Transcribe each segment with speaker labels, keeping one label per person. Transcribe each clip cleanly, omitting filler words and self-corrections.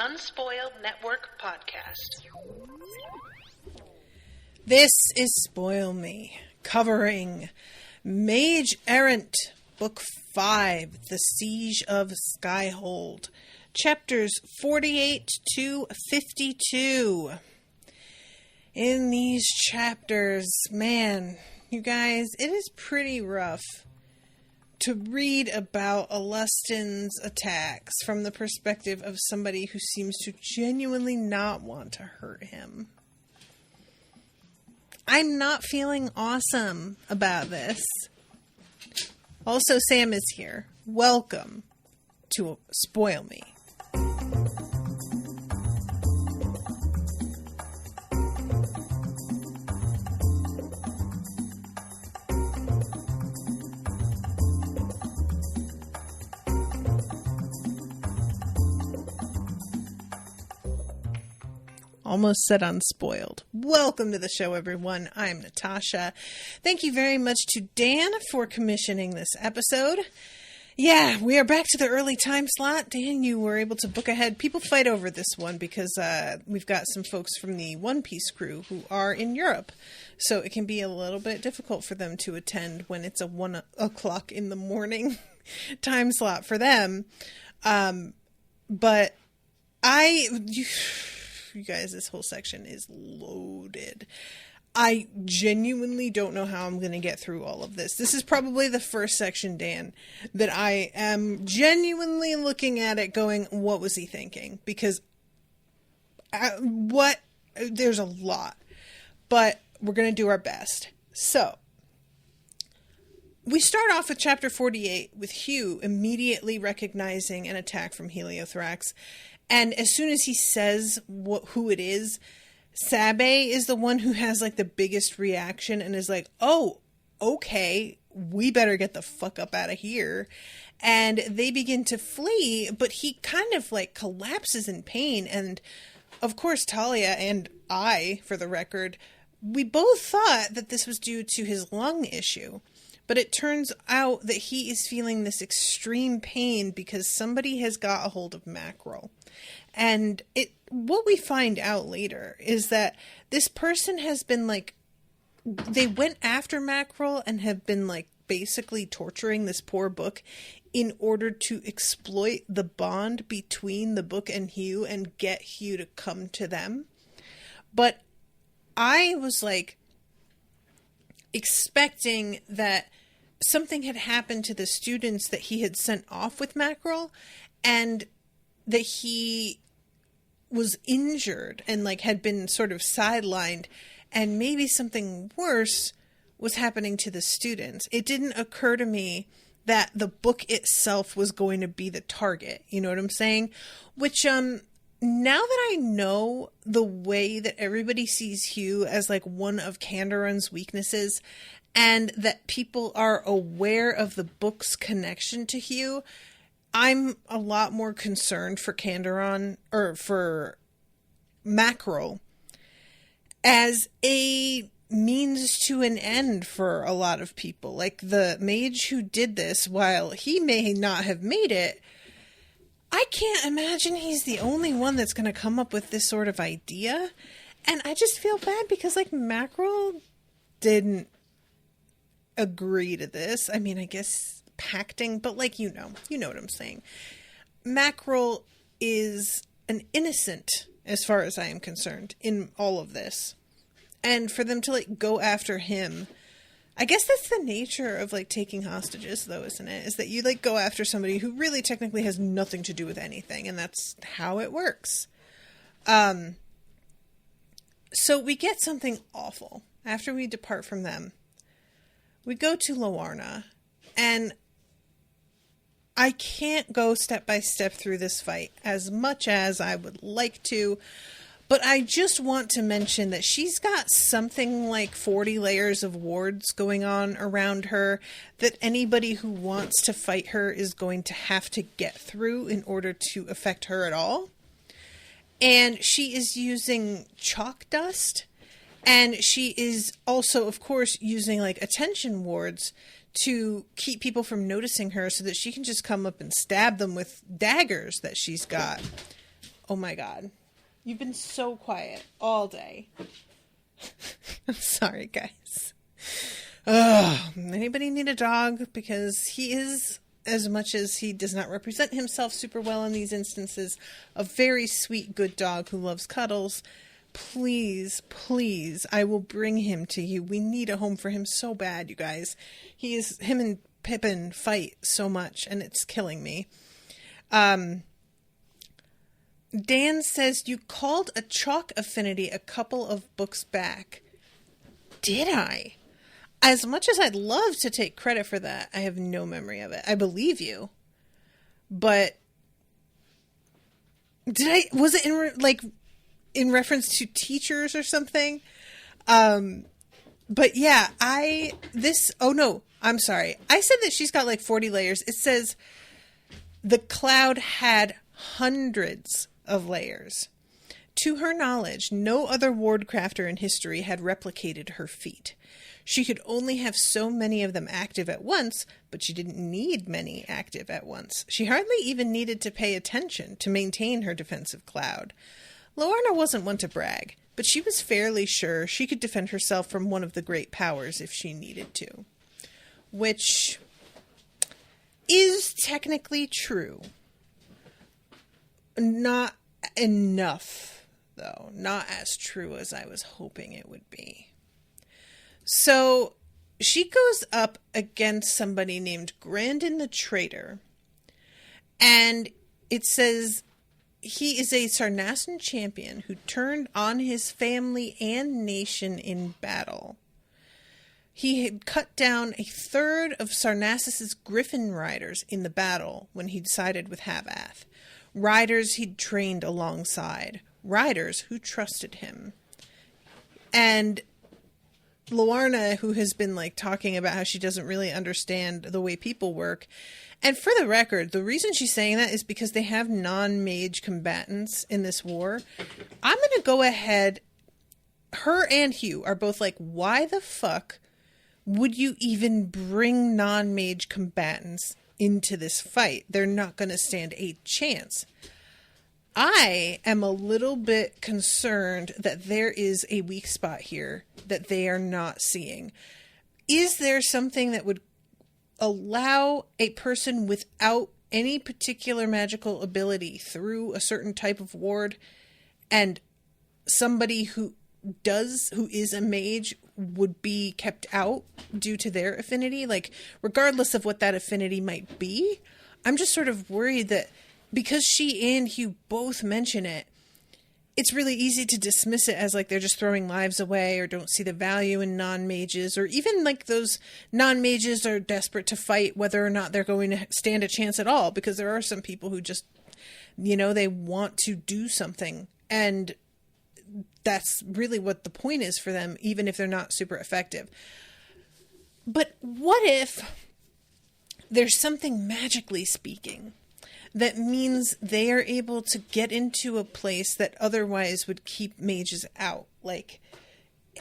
Speaker 1: Unspoiled Network podcast.
Speaker 2: This is Spoil Me, covering Mage, Errant, Book 5, The Siege of Skyhold, chapters 48 to 52. In these chapters, man, you guys, it is pretty rough to read about Alustin's attacks from the perspective of somebody who seems to genuinely not want to hurt him. I'm not feeling awesome about this. Also, Sam is here. Welcome to Spoil Me. Almost said unspoiled. Welcome to the show, everyone. I'm Natasha. Thank you very much to Dan for commissioning this episode. Yeah, we are back to the early time slot. Dan, you were able to book ahead. People fight over this one because we've got some folks from the One Piece crew who are in Europe. So it can be a little bit difficult for them to attend when it's a 1 o'clock in the morning time slot for them. But you guys, this whole section is loaded. I genuinely don't know how I'm going to get through all of this. This is probably the first section, Dan, that I am genuinely looking at it going, what was he thinking? Because there's a lot, but we're going to do our best. So we start off with chapter 48 with Hugh immediately recognizing an attack from Heliothrax. And as soon as he says who it is, Sabe is the one who has like the biggest reaction and is like, oh, okay, we better get the fuck up out of here. And they begin to flee, but he kind of like collapses in pain. And of course, Talia and I, for the record, we both thought that this was due to his lung issue. But it turns out that he is feeling this extreme pain because somebody has got a hold of Mackerel. And what we find out later is that this person has been like, they went after Mackerel and have been like basically torturing this poor book in order to exploit the bond between the book and Hugh and get Hugh to come to them. But I was like expecting that something had happened to the students that he had sent off with Mackerel and that he was injured and like had been sort of sidelined and maybe something worse was happening to the students. It didn't occur to me that the book itself was going to be the target. You know what I'm saying? Which, now that I know the way that everybody sees Hugh as like one of Kandaron's weaknesses and that people are aware of the book's connection to Hugh, I'm a lot more concerned for Kandaron, or for Mackerel, as a means to an end for a lot of people. Like the mage who did this, while he may not have made it, I can't imagine he's the only one that's going to come up with this sort of idea. And I just feel bad because like Mackerel didn't agree to this. I mean, I guess pacting, but like, you know what I'm saying. Mackerel is an innocent as far as I am concerned in all of this. And for them to like go after him, I guess that's the nature of like taking hostages though, isn't it? Is that you like go after somebody who really technically has nothing to do with anything, and that's how it works. So we get something awful after we depart from them. We go to Loarna, and I can't go step by step through this fight as much as I would like to, but I just want to mention that she's got something like 40 layers of wards going on around her that anybody who wants to fight her is going to have to get through in order to affect her at all. And she is using chalk dust, and she is also, of course, using like attention wards to keep people from noticing her so that she can just come up and stab them with daggers that she's got. Oh my God. You've been so quiet all day. I'm sorry, guys. Anybody need a dog? Because he is, as much as he does not represent himself super well in these instances, a very sweet, good dog who loves cuddles. Please, please, I will bring him to you. We need a home for him so bad, you guys. Him and Pippin fight so much, and it's killing me. Dan says, you called a chalk affinity a couple of books back. Did I? As much as I'd love to take credit for that, I have no memory of it. I believe you. But was it in reference to teachers or something? But yeah, I'm sorry. I said that she's got like 40 layers. It says the cloud had hundreds of layers. To her knowledge, no other wardcrafter in history had replicated her feat. She could only have so many of them active at once, but she didn't need many active at once. She hardly even needed to pay attention to maintain her defensive cloud. Lorna wasn't one to brag, but she was fairly sure she could defend herself from one of the great powers if she needed to. Which is technically true. Not enough, though. Not as true as I was hoping it would be. So she goes up against somebody named Grandin the Traitor. And it says he is a Sarnassian champion who turned on his family and nation in battle. He had cut down a third of Sarnassus' Griffin riders in the battle when he sided with Havath. Riders he'd trained alongside. Riders who trusted him. And Loarna, who has been talking about how she doesn't really understand the way people work. And for the record, the reason she's saying that is because they have non-mage combatants in this war. I'm going to go ahead. Her and Hugh are both why the fuck would you even bring non-mage combatants into this fight? They're not going to stand a chance. I am a little bit concerned that there is a weak spot here that they are not seeing. Is there something that would allow a person without any particular magical ability through a certain type of ward, and somebody who is a mage would be kept out due to their affinity? Regardless of what that affinity might be, I'm just sort of worried that because she and Hugh both mention it, it's really easy to dismiss it as they're just throwing lives away or don't see the value in non-mages, or even those non-mages are desperate to fight whether or not they're going to stand a chance at all, because there are some people who just, they want to do something, and that's really what the point is for them, even if they're not super effective. But what if there's something magically speaking that means they are able to get into a place that otherwise would keep mages out?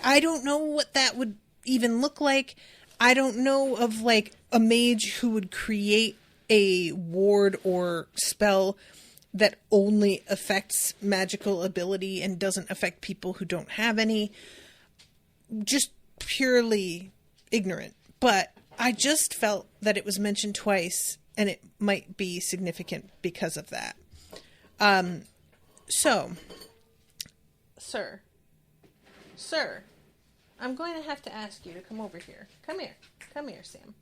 Speaker 2: I don't know what that would even look like. I don't know of a mage who would create a ward or spell that only affects magical ability and doesn't affect people who don't have any. Just purely ignorant. But I just felt that it was mentioned twice, and it might be significant because of that. So, Sir, I'm going to have to ask you to come over here. Come here, Sam.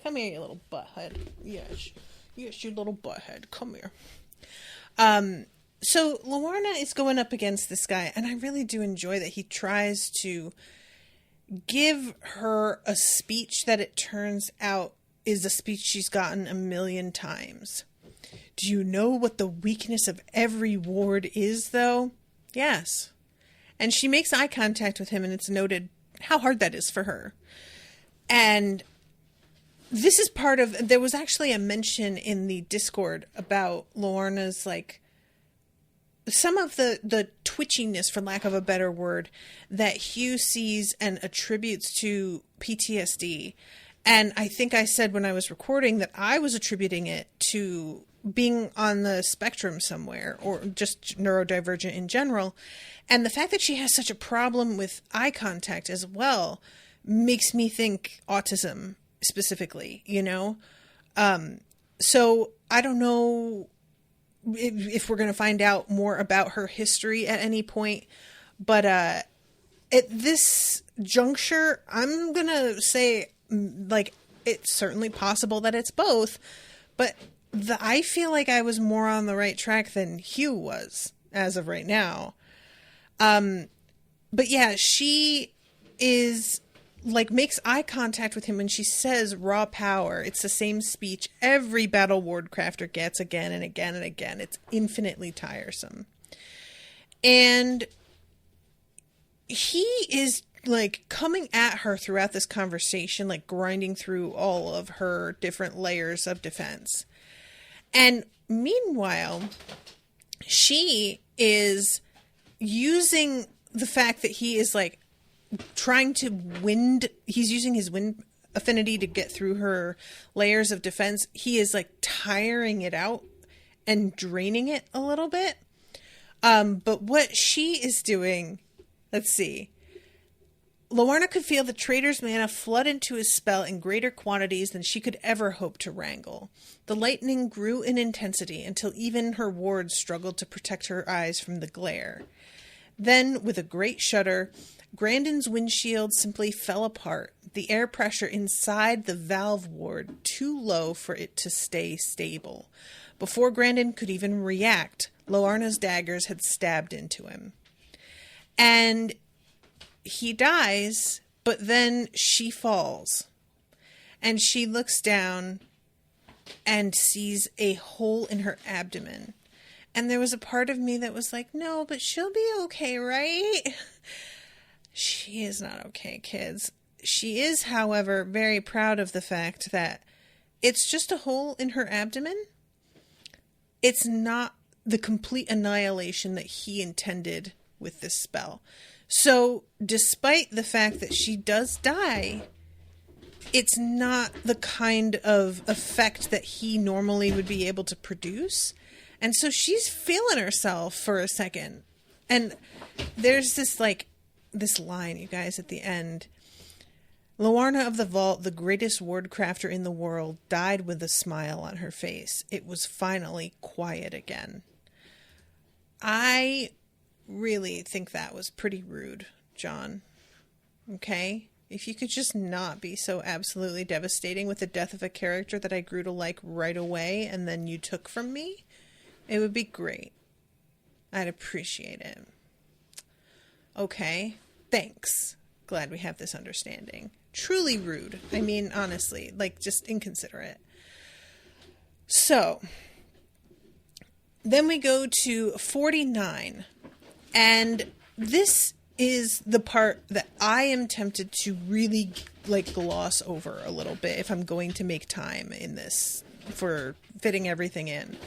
Speaker 2: Come here, you little butthead. Yes, you little butthead. Come here. So Lorna is going up against this guy, and I really do enjoy that he tries to give her a speech that it turns out is a speech she's gotten a million times. Do you know what the weakness of every ward is, though? Yes. And she makes eye contact with him, and it's noted how hard that is for her. And this is part of... There was actually a mention in the Discord about Lorna's, some of the twitchiness, for lack of a better word, that Hugh sees and attributes to PTSD. And I think I said when I was recording that I was attributing it to being on the spectrum somewhere, or just neurodivergent in general. And the fact that she has such a problem with eye contact as well makes me think autism specifically, you know? So I don't know if we're going to find out more about her history at any point, but at this juncture, I'm going to say, like, it's certainly possible that it's both, but I feel like I was more on the right track than Hugh was as of right now. But yeah, she is like makes eye contact with him when she says raw power. It's the same speech every Battle Wardcrafter gets again and again and again. It's infinitely tiresome. And he is like coming at her throughout this conversation, like grinding through all of her different layers of defense. And meanwhile, she is using the fact that he is like trying to he's using his wind affinity to get through her layers of defense. He is like tiring it out and draining it a little bit. But what she is doing, let's see. Loarna could feel the traitor's mana flood into his spell in greater quantities than she could ever hope to wrangle. The lightning grew in intensity until even her wards struggled to protect her eyes from the glare. Then, with a great shudder, Grandin's windshield simply fell apart, the air pressure inside the valve ward too low for it to stay stable. Before Grandin could even react, Loarna's daggers had stabbed into him. And he dies, but then she falls. And she looks down and sees a hole in her abdomen. And there was a part of me that was like, no, but she'll be okay, right? She is not okay, kids. She is, however, very proud of the fact that it's just a hole in her abdomen. It's not the complete annihilation that he intended with this spell. So, despite the fact that she does die, it's not the kind of effect that he normally would be able to produce. And so she's feeling herself for a second. And there's this line, you guys, at the end. Loarna of the Vault, the greatest wardcrafter in the world, died with a smile on her face. It was finally quiet again. I really think that was pretty rude, John. Okay? If you could just not be so absolutely devastating with the death of a character that I grew to like right away and then you took from me, it would be great. I'd appreciate it. Okay, thanks. Glad we have this understanding. Truly rude. I mean, honestly, like just inconsiderate. So, then we go to 49. And this is the part that I am tempted to really like gloss over a little bit if I'm going to make time in this for fitting everything in.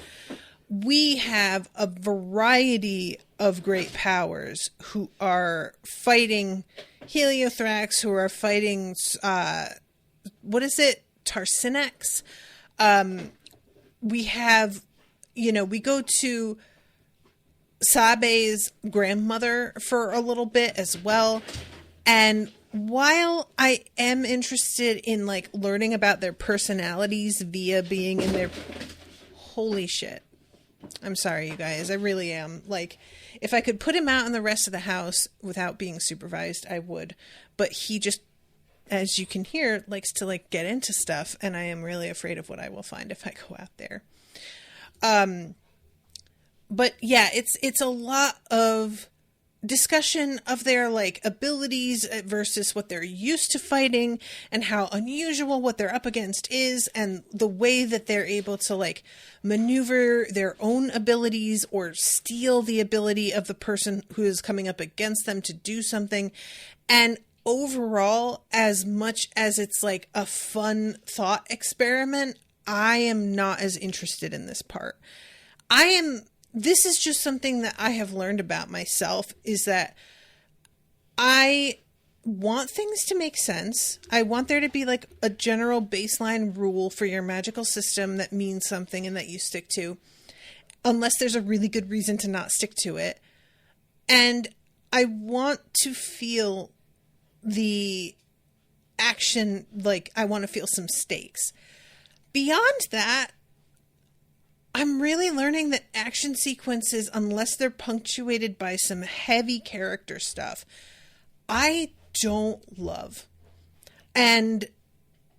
Speaker 2: We have a variety of great powers who are fighting Heliothrax, who are fighting, Tarsinex. We have, we go to Sabe's grandmother for a little bit as well. And while I am interested in like learning about their personalities via being in their... Holy shit. I'm sorry, you guys. I really am. Like, if I could put him out in the rest of the house without being supervised, I would. But he just, as you can hear, likes to like get into stuff. And I am really afraid of what I will find if I go out there. But yeah, it's a lot of discussion of their like abilities versus what they're used to fighting and how unusual what they're up against is and the way that they're able to like maneuver their own abilities or steal the ability of the person who is coming up against them to do something. And overall, as much as it's like a fun thought experiment, I am not as interested in this part. This is just something that I have learned about myself, is that I want things to make sense. I want there to be like a general baseline rule for your magical system that means something and that you stick to, unless there's a really good reason to not stick to it. And I want to feel the action, like I want to feel some stakes. Beyond that, I'm really learning that action sequences, unless they're punctuated by some heavy character stuff, I don't love. And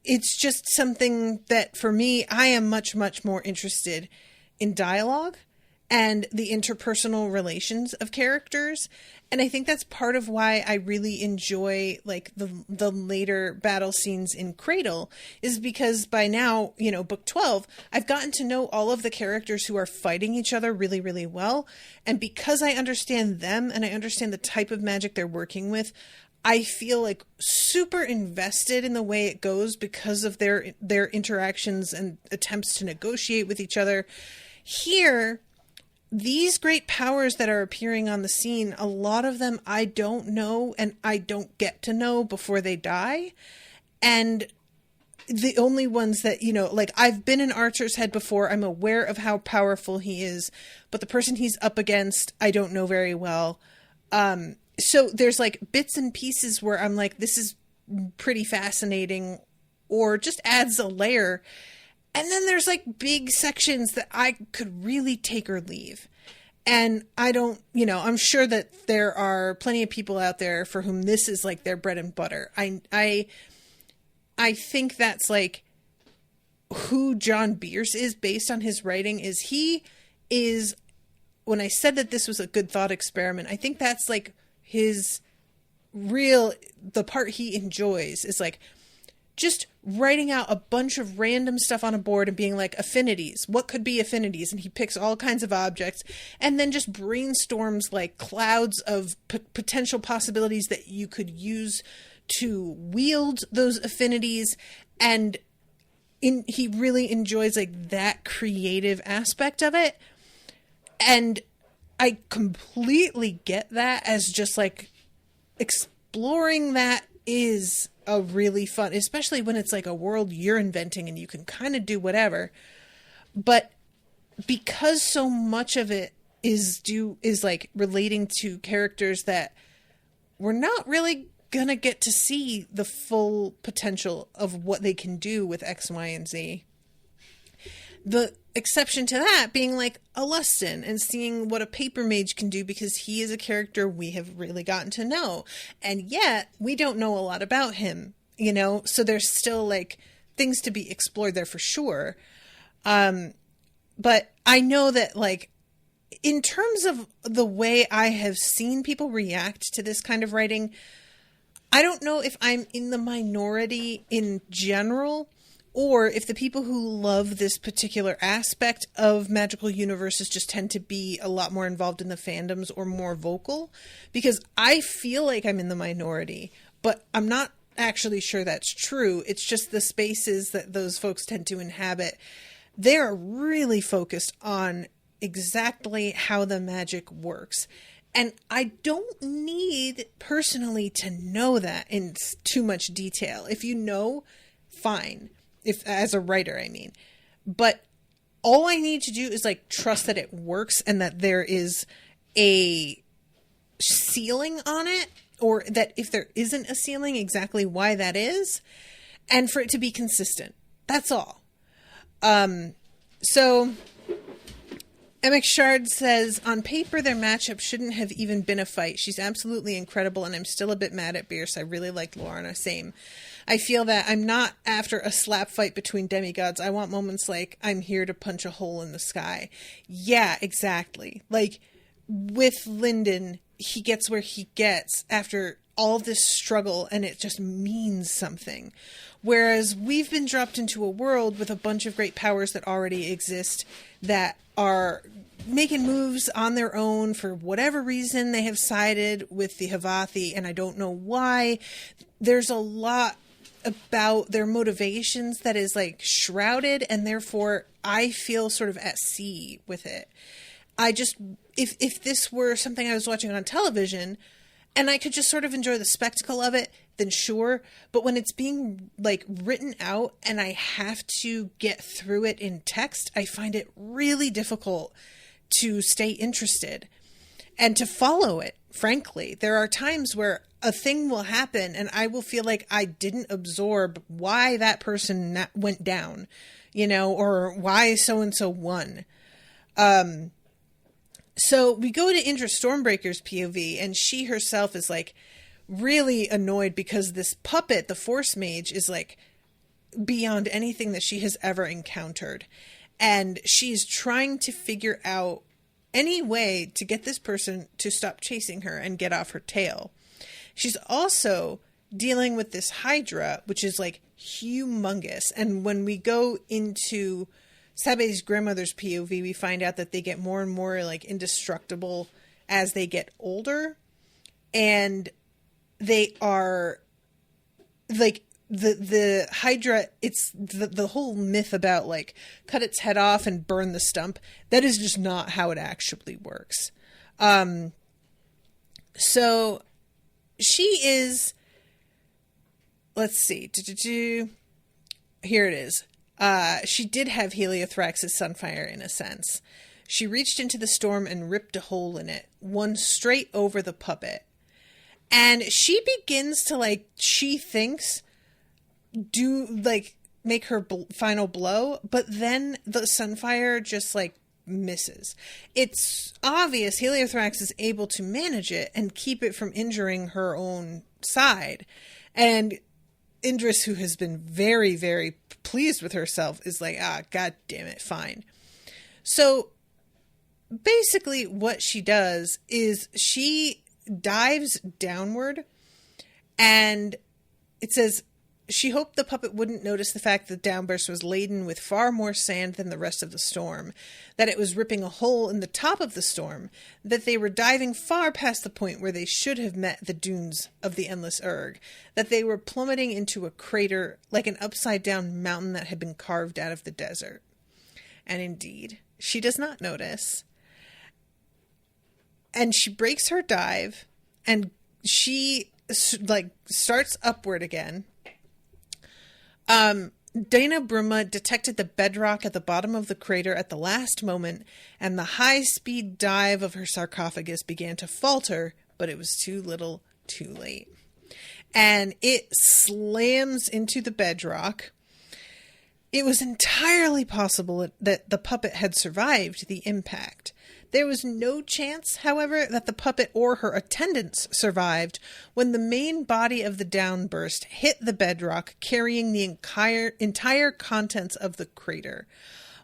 Speaker 2: it's just something that for me, I am much, much more interested in dialogue and the interpersonal relations of characters. And I think that's part of why I really enjoy like the later battle scenes in Cradle, is because by now, you know, book 12, I've gotten to know all of the characters who are fighting each other really, really well. And because I understand them and I understand the type of magic they're working with, I feel like super invested in the way it goes because of their interactions and attempts to negotiate with each other. Here, these great powers that are appearing on the scene, a lot of them I don't know and I don't get to know before they die. And the only ones that, you know, like I've been in Archer's head before. I'm aware of how powerful he is, but the person he's up against, I don't know very well. So there's like bits and pieces where I'm like, this is pretty fascinating, or just adds a layer. And then there's like big sections that I could really take or leave. And I don't, you know, I'm sure that there are plenty of people out there for whom this is like their bread and butter. I think that's like who John Bierce is based on his writing. When I said that this was a good thought experiment, I think that's like the part he enjoys is like just writing out a bunch of random stuff on a board and being like, affinities, what could be affinities? And he picks all kinds of objects and then just brainstorms like clouds of potential possibilities that you could use to wield those affinities. And he really enjoys like that creative aspect of it. And I completely get that as just like exploring that is a really fun, especially when it's like a world you're inventing and you can kind of do whatever. But because so much of it is like relating to characters that we're not really gonna get to see the full potential of what they can do with X, Y, and Z. The exception to that being like Alustin and seeing what a paper mage can do, because he is a character we have really gotten to know. And yet we don't know a lot about him, you know, so there's still like things to be explored there for sure. But I know that like in terms of the way I have seen people react to this kind of writing, I don't know if I'm in the minority in general, or if the people who love this particular aspect of magical universes just tend to be a lot more involved in the fandoms or more vocal, because I feel like I'm in the minority, but I'm not actually sure that's true. It's just the spaces that those folks tend to inhabit. They're really focused on exactly how the magic works. And I don't need personally to know that in too much detail. If you know, fine. If as a writer, I mean, but all I need to do is like trust that it works and that there is a ceiling on it, or that if there isn't a ceiling, exactly why that is, and for it to be consistent. That's all. So MX Shard says, on paper, their matchup shouldn't have even been a fight. She's absolutely incredible, and I'm still a bit mad at Bierce. I really liked Lorna. Same. I feel that I'm not after a slap fight between demigods. I want moments like, I'm here to punch a hole in the sky. Yeah, exactly. Like, with Lyndon, he gets where he gets after all this struggle, and it just means something. Whereas we've been dropped into a world with a bunch of great powers that already exist that are making moves on their own for whatever reason. They have sided with the Havathi, and I don't know why. There's a lot about their motivations that is like shrouded, and therefore I feel sort of at sea with it. I just, if this were something I was watching on television and I could just sort of enjoy the spectacle of it, then sure. But when it's being like written out and I have to get through it in text, I find it really difficult to stay interested and to follow it. Frankly, there are times where a thing will happen and I will feel like I didn't absorb why that person went down, you know, or why so-and-so won. So we go to Indra Stormbreaker's POV, and she herself is like really annoyed because this puppet, the Force Mage, is like beyond anything that she has ever encountered. And she's trying to figure out any way to get this person to stop chasing her and get off her tail. She's also dealing with this Hydra, which is like humongous. And when we go into Sabe's grandmother's POV, we find out that they get more and more like indestructible as they get older. And they are like the Hydra, it's the whole myth about like cut its head off and burn the stump. That is just not how it actually works. So she is, let's see. Here it is. She did have Heliothrax's Sunfire in a sense. She reached into the storm and ripped a hole in it, one straight over the puppet. And she begins to, like, she thinks, make her final blow, but then the Sunfire just, like, misses. It's obvious Heliothrax is able to manage it and keep it from injuring her own side. And Indris, who has been very, very pleased with herself, is like, God damn it, fine. So basically what she does is she dives downward, and it says she hoped the puppet wouldn't notice the fact that the downburst was laden with far more sand than the rest of the storm, that it was ripping a hole in the top of the storm, that they were diving far past the point where they should have met the dunes of the Endless Erg, that they were plummeting into a crater like an upside-down mountain that had been carved out of the desert. And indeed, she does not notice. And she breaks her dive, and she, like, starts upward again. Dana Bruma detected the bedrock at the bottom of the crater at the last moment, and the high-speed dive of her sarcophagus began to falter, but it was too little, too late. And it slams into the bedrock. It was entirely possible that the puppet had survived the impact. There was no chance, however, that the puppet or her attendants survived when the main body of the downburst hit the bedrock, carrying the entire contents of the crater.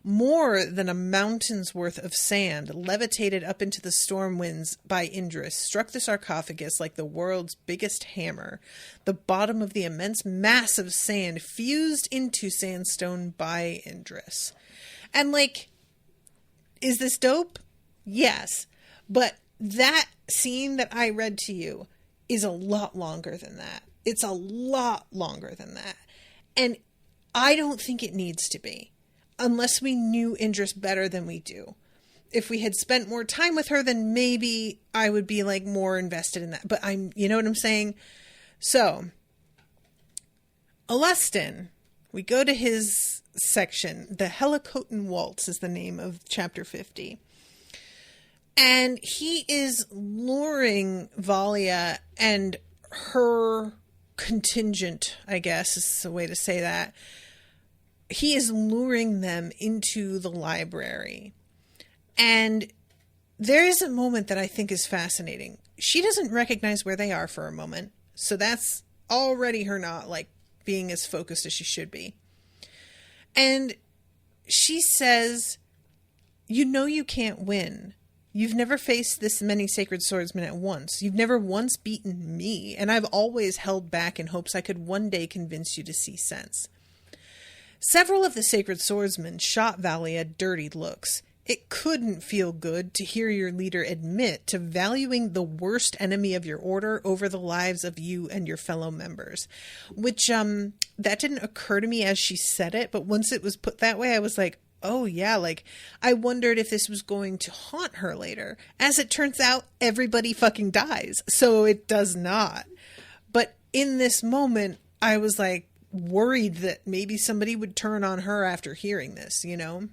Speaker 2: More than a mountain's worth of sand, levitated up into the storm winds by Indris, struck the sarcophagus like the world's biggest hammer. The bottom of the immense mass of sand fused into sandstone by Indris. And, like, is this dope? Yes, but that scene that I read to you is a lot longer than that. It's a lot longer than that. And I don't think it needs to be, unless we knew Indris better than we do. If we had spent more time with her, then maybe I would be, like, more invested in that. But you know what I'm saying? So, Alustin, we go to his section. The Helicotan Waltz is the name of chapter 50. And he is luring Valia and her contingent, I guess is a way to say that. He is luring them into the library. And there is a moment that I think is fascinating. She doesn't recognize where they are for a moment. So that's already her not, like, being as focused as she should be. And she says, "You know you can't win. You've never faced this many sacred swordsmen at once. You've never once beaten me, and I've always held back in hopes I could one day convince you to see sense." Several of the sacred swordsmen shot Valia dirty looks. It couldn't feel good to hear your leader admit to valuing the worst enemy of your order over the lives of you and your fellow members. Which, that didn't occur to me as she said it, but once it was put that way, I was like, oh yeah, like, I wondered if this was going to haunt her later. As it turns out, everybody fucking dies, so it does not. But in this moment, I was like worried that maybe somebody would turn on her after hearing this, you know?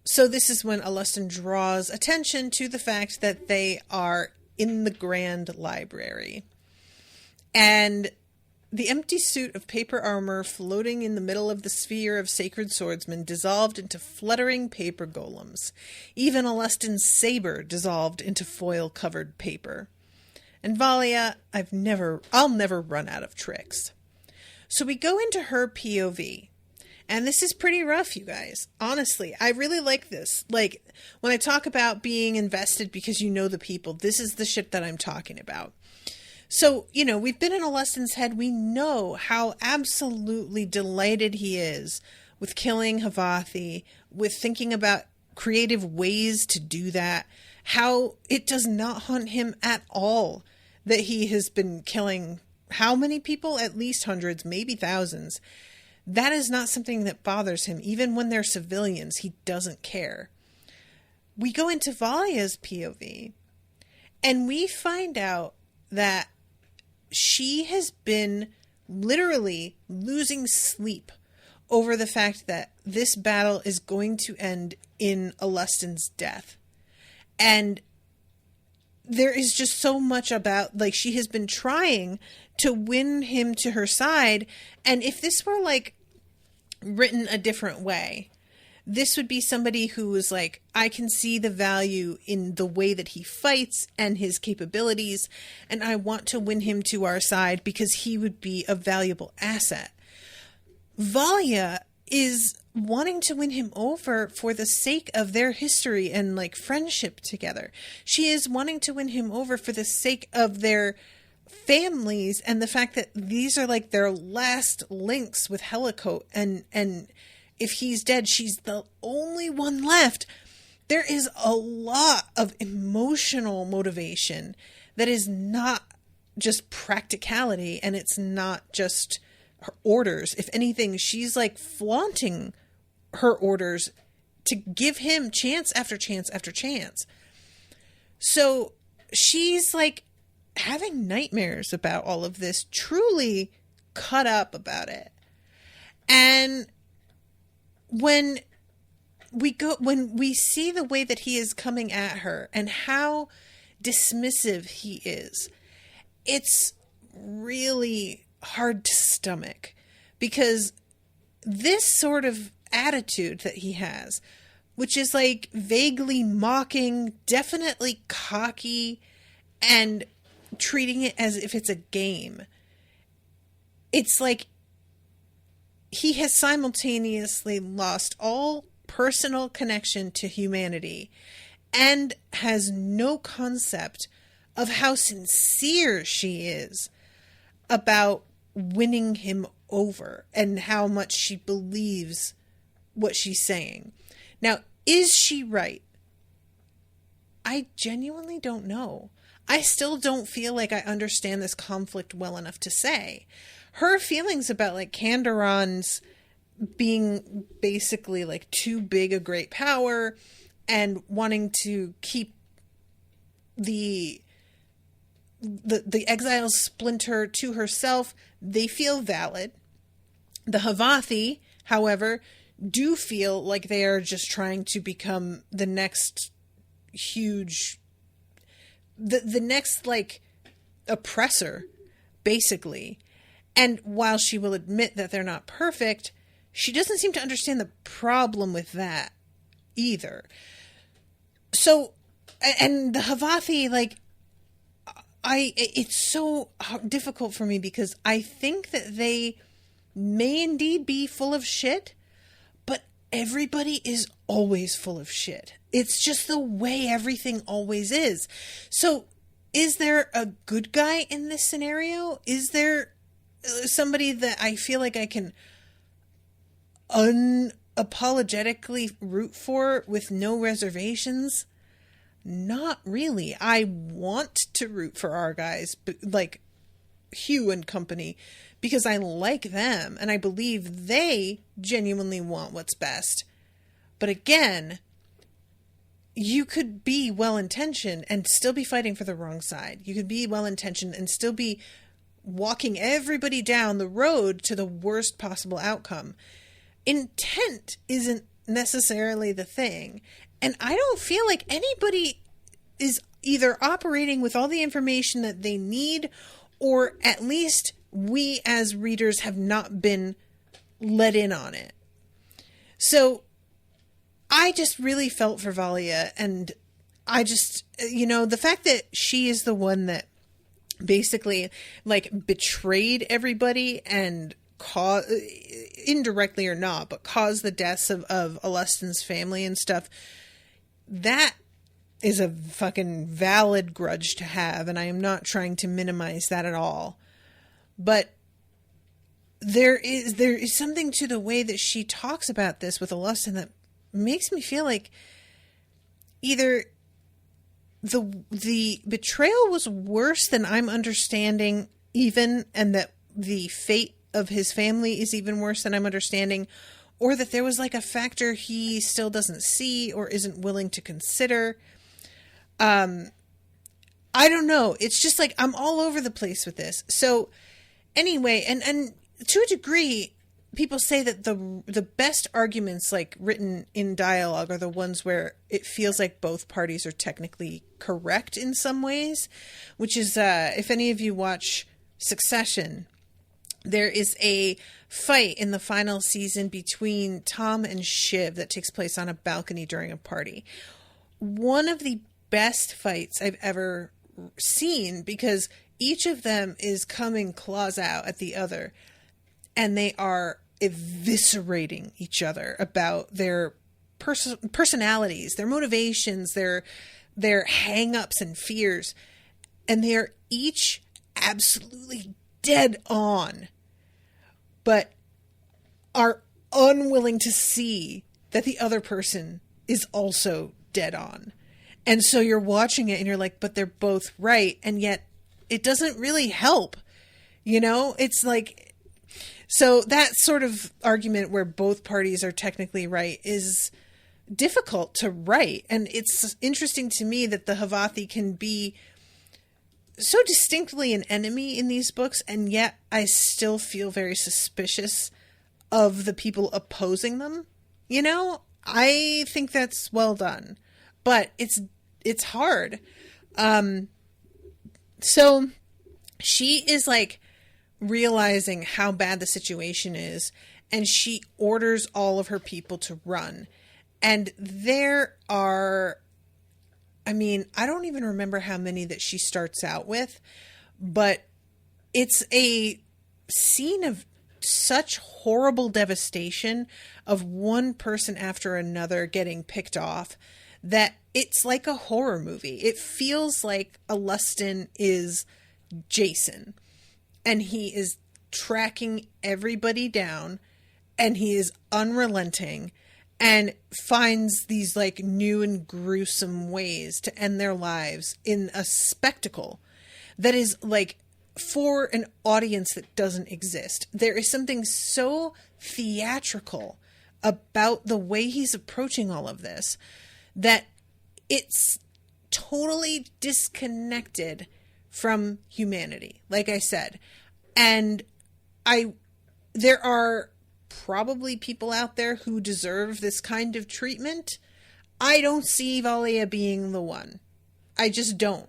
Speaker 2: So this is when Alustin draws attention to the fact that they are in the Grand Library. And the empty suit of paper armor floating in the middle of the sphere of sacred swordsmen dissolved into fluttering paper golems. Even Alustin's saber dissolved into foil-covered paper. And Valia, I'll never run out of tricks. So we go into her POV. And this is pretty rough, you guys. Honestly, I really like this. Like, when I talk about being invested because you know the people, this is the shit that I'm talking about. So, you know, we've been in Alustin's head. We know how absolutely delighted he is with killing Havathi, with thinking about creative ways to do that, how it does not haunt him at all that he has been killing how many people? At least hundreds, maybe thousands. That is not something that bothers him. Even when they're civilians, he doesn't care. We go into Valia's POV, and we find out that she has been literally losing sleep over the fact that this battle is going to end in Alustin's death. And there is just so much about, like, she has been trying to win him to her side. And if this were, like, written a different way, this would be somebody who was like, I can see the value in the way that he fights and his capabilities, and I want to win him to our side because he would be a valuable asset. Valia is wanting to win him over for the sake of their history and, like, friendship together. She is wanting to win him over for the sake of their families and the fact that these are, like, their last links with Helicote, and if he's dead, she's the only one left. There is a lot of emotional motivation that is not just practicality, and it's not just her orders. If anything, she's, like, flaunting her orders to give him chance after chance after chance. So she's, like, having nightmares about all of this, truly cut up about it. And when we see the way that he is coming at her and how dismissive he is, it's really hard to stomach, because this sort of attitude that he has, which is, like, vaguely mocking, definitely cocky, and treating it as if it's a game, it's like he has simultaneously lost all personal connection to humanity and has no concept of how sincere she is about winning him over and how much she believes what she's saying. Now, is she right? I genuinely don't know. I still don't feel like I understand this conflict well enough to say. Her feelings about, like, Kandaron's being basically, like, too big a great power and wanting to keep the Exile's splinter to herself, they feel valid. The Havathi, however, do feel like they are just trying to become the next huge, the next, like, oppressor, basically. And while she will admit that they're not perfect, she doesn't seem to understand the problem with that either. So, and the Havathi, like, it's so difficult for me because I think that they may indeed be full of shit, but everybody is always full of shit. It's just the way everything always is. So, is there a good guy in this scenario? Is there somebody that I feel like I can unapologetically root for with no reservations? Not really. I want to root for our guys, but, like, Hugh and company because I like them and I believe they genuinely want what's best. But again, you could be well-intentioned and still be fighting for the wrong side. You could be well-intentioned and still be walking everybody down the road to the worst possible outcome. Intent isn't necessarily the thing. And I don't feel like anybody is either operating with all the information that they need, or at least we as readers have not been let in on it. So I just really felt for Valia, and I just, the fact that she is the one that basically like betrayed everybody and indirectly or not, but caused the deaths of Alustin's family and stuff, that is a fucking valid grudge to have, and I am not trying to minimize that at all. But there is something to the way that she talks about this with Alustin that makes me feel like either the betrayal was worse than I'm understanding even, and that the fate of his family is even worse than I'm understanding, or that there was like a factor he still doesn't see or isn't willing to consider. I don't know. It's just like I'm all over the place with this. So anyway, and to a degree, people say that the best arguments like written in dialogue are the ones where it feels like both parties are technically correct in some ways, which is if any of you watch Succession, there is a fight in the final season between Tom and Shiv that takes place on a balcony during a party. One of the best fights I've ever seen, because each of them is coming claws out at the other, and they are eviscerating each other about their personalities, their motivations, their hang-ups and fears, and they are each absolutely dead on, but are unwilling to see that the other person is also dead on. And so you're watching it and you're like, but they're both right, and yet it doesn't really help. It's like, so that sort of argument where both parties are technically right is difficult to write. And it's interesting to me that the Havathi can be so distinctly an enemy in these books, and yet I still feel very suspicious of the people opposing them. I think that's well done, but it's hard. So she is like realizing how bad the situation is, and she orders all of her people to run. And there are, I don't even remember how many that she starts out with, but it's a scene of such horrible devastation of one person after another getting picked off that it's like a horror movie. It feels like Alustin is Jason, and he is tracking everybody down, and he is unrelenting and finds these like new and gruesome ways to end their lives in a spectacle that is like for an audience that doesn't exist. There is something so theatrical about the way he's approaching all of this that it's totally disconnected from humanity, like I said. And there are probably people out there who deserve this kind of treatment. I don't see Valia being the one. I just don't.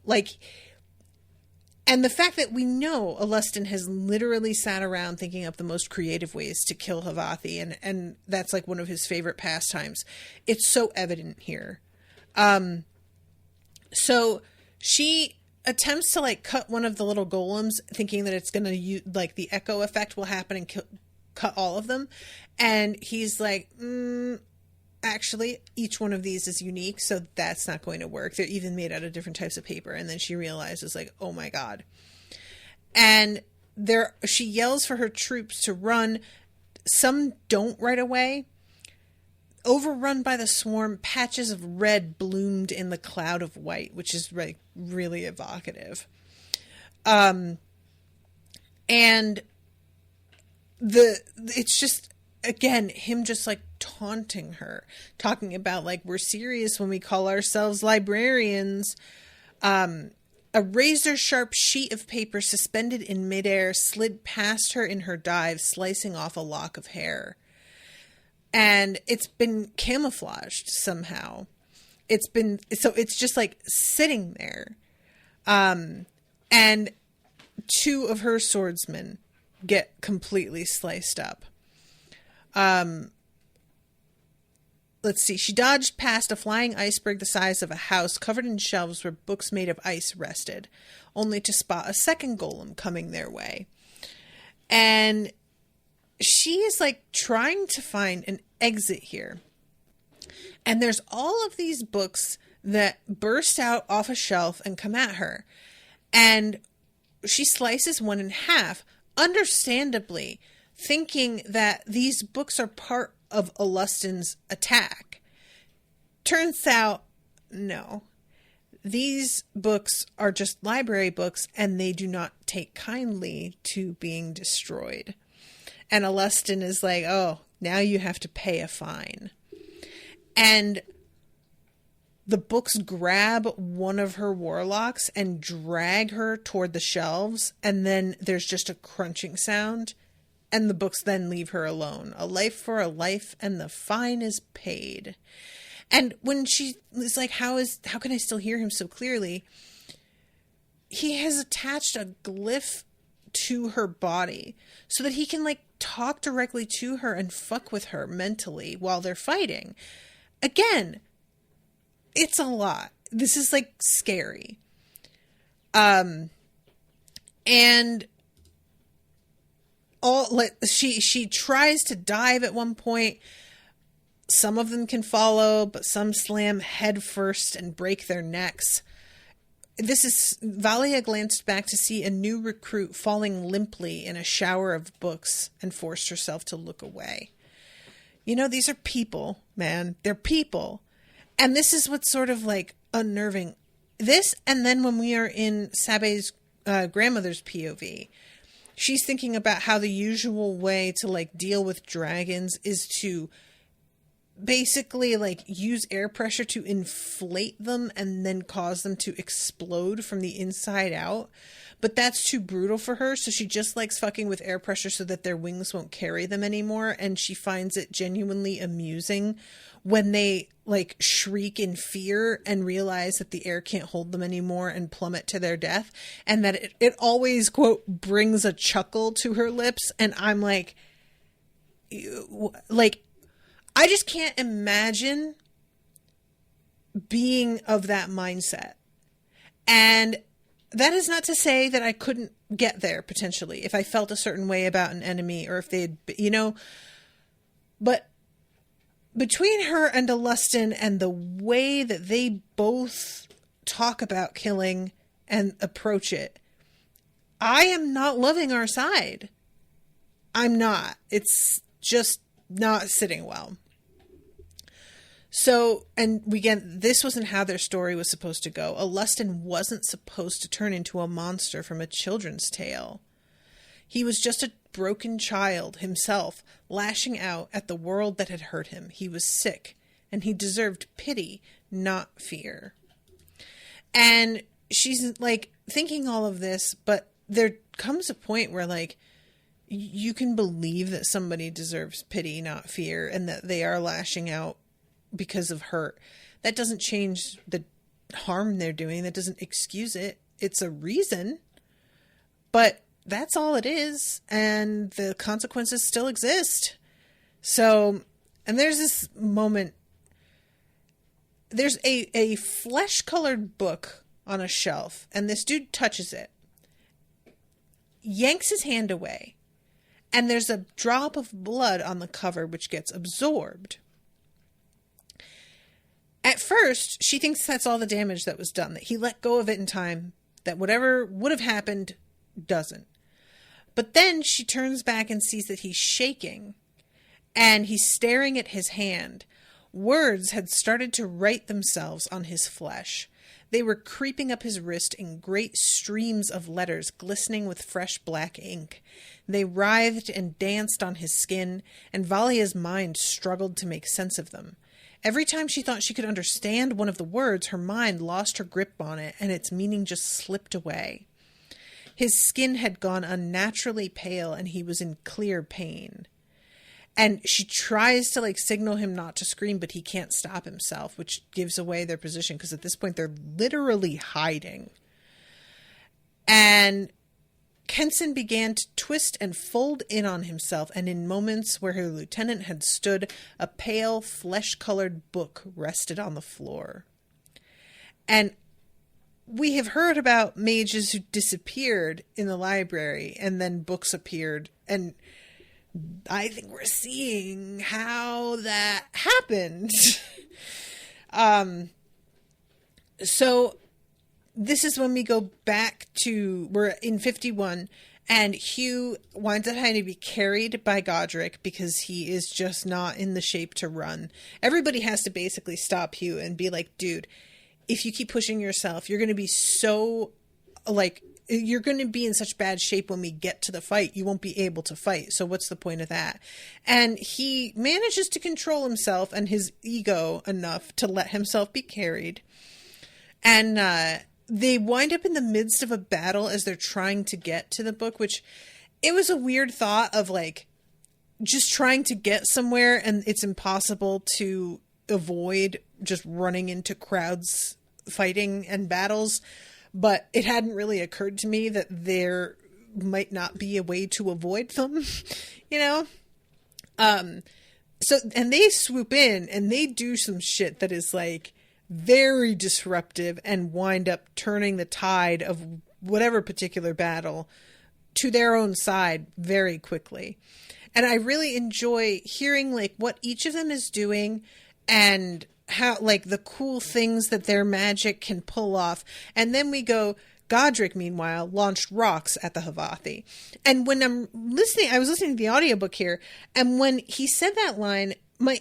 Speaker 2: And the fact that we know Alustin has literally sat around thinking up the most creative ways to kill Havathi, and that's like one of his favorite pastimes. It's so evident here. So she attempts to like cut one of the little golems, thinking that it's going to like the echo effect will happen and cut all of them. And he's like, actually, each one of these is unique, so that's not going to work. They're even made out of different types of paper. And then she realizes, like, oh my God. And she yells for her troops to run. Some don't right away. Overrun by the swarm, patches of red bloomed in the cloud of white, which is like really evocative. And it's just, again, him just like taunting her, talking about like, we're serious when we call ourselves librarians. A razor-sharp sheet of paper suspended in midair slid past her in her dive, slicing off a lock of hair. And it's been camouflaged somehow. It's just like sitting there. And two of her swordsmen get completely sliced up. Let's see. She dodged past a flying iceberg the size of a house covered in shelves where books made of ice rested, only to spot a second golem coming their way. And she is like trying to find an exit here. And there's all of these books that burst out off a shelf and come at her. And she slices one in half, understandably, thinking that these books are part of Alustin's attack. Turns out, no. These books are just library books, and they do not take kindly to being destroyed. And Alustin is like, oh, now you have to pay a fine. And the books grab one of her warlocks and drag her toward the shelves, and then there's just a crunching sound. And the books then leave her alone. A life for a life, and the fine is paid. And when she is like, how can I still hear him so clearly? He has attached a glyph to her body so that he can like talk directly to her and fuck with her mentally while they're fighting. Again, it's a lot. This is like scary. And she tries to dive at one point. Some of them can follow, but some slam head first and break their necks. Valia glanced back to see a new recruit falling limply in a shower of books and forced herself to look away. You know, these are people, man. They're people. And this is what's sort of like unnerving. This, and then when we are in Sabe's grandmother's POV, she's thinking about how the usual way to like deal with dragons is to basically like use air pressure to inflate them and then cause them to explode from the inside out. But that's too brutal for her, so she just likes fucking with air pressure so that their wings won't carry them anymore, and she finds it genuinely amusing when they like shriek in fear and realize that the air can't hold them anymore and plummet to their death, and that it always, quote, brings a chuckle to her lips. And I'm like, I just can't imagine being of that mindset. And that is not to say that I couldn't get there potentially if I felt a certain way about an enemy, or if they had, but between her and Alustin and the way that they both talk about killing and approach it, I am not loving our side. I'm not. It's just not sitting well. So, and again, this wasn't how their story was supposed to go. Alustin wasn't supposed to turn into a monster from a children's tale. He was just a broken child himself, lashing out at the world that had hurt him. He was sick, and he deserved pity, not fear. And she's like thinking all of this, but there comes a point where like you can believe that somebody deserves pity, not fear, and that they are lashing out because of hurt. That doesn't change the harm they're doing. That doesn't excuse it. It's a reason, but that's all it is. And the consequences still exist. So, and there's this moment, there's a flesh-colored book on a shelf, and this dude touches it, yanks his hand away, and there's a drop of blood on the cover which gets absorbed. At first, she thinks that's all the damage that was done, that he let go of it in time, that whatever would have happened doesn't. But then she turns back and sees that he's shaking, and he's staring at his hand. Words had started to write themselves on his flesh. They were creeping up his wrist in great streams of letters glistening with fresh black ink. They writhed and danced on his skin, and Valia's mind struggled to make sense of them. Every time she thought she could understand one of the words, her mind lost her grip on it, and its meaning just slipped away. His skin had gone unnaturally pale, and he was in clear pain. And she tries to like signal him not to scream, but he can't stop himself, which gives away their position because at this point they're literally hiding. And Kenson began to twist and fold in on himself, and in moments where her lieutenant had stood, a pale, flesh-colored book rested on the floor. And we have heard about mages who disappeared in the library, and then books appeared, and I think we're seeing how that happened. So this is when we go back to, we're in 51, and Hugh winds up having to be carried by Godric because he is just not in the shape to run. Everybody has to basically stop Hugh and be like, dude, if you keep pushing yourself, you're going to be so, like, you're going to be in such bad shape when we get to the fight. You won't be able to fight. So what's the point of that? And he manages to control himself and his ego enough to let himself be carried. And they wind up in the midst of a battle as they're trying to get to the book, which it was a weird thought of like just trying to get somewhere and it's impossible to avoid just running into crowds fighting and battles. But it hadn't really occurred to me that there might not be a way to avoid them, you know? So, and they swoop in and they do some shit that is like very disruptive and wind up turning the tide of whatever particular battle to their own side very quickly. And I really enjoy hearing like what each of them is doing and how like the cool things that their magic can pull off. And then we go, Godric, meanwhile, launched rocks at the Havathi. And when I'm listening, I was listening to the audiobook here, and when he said that line, my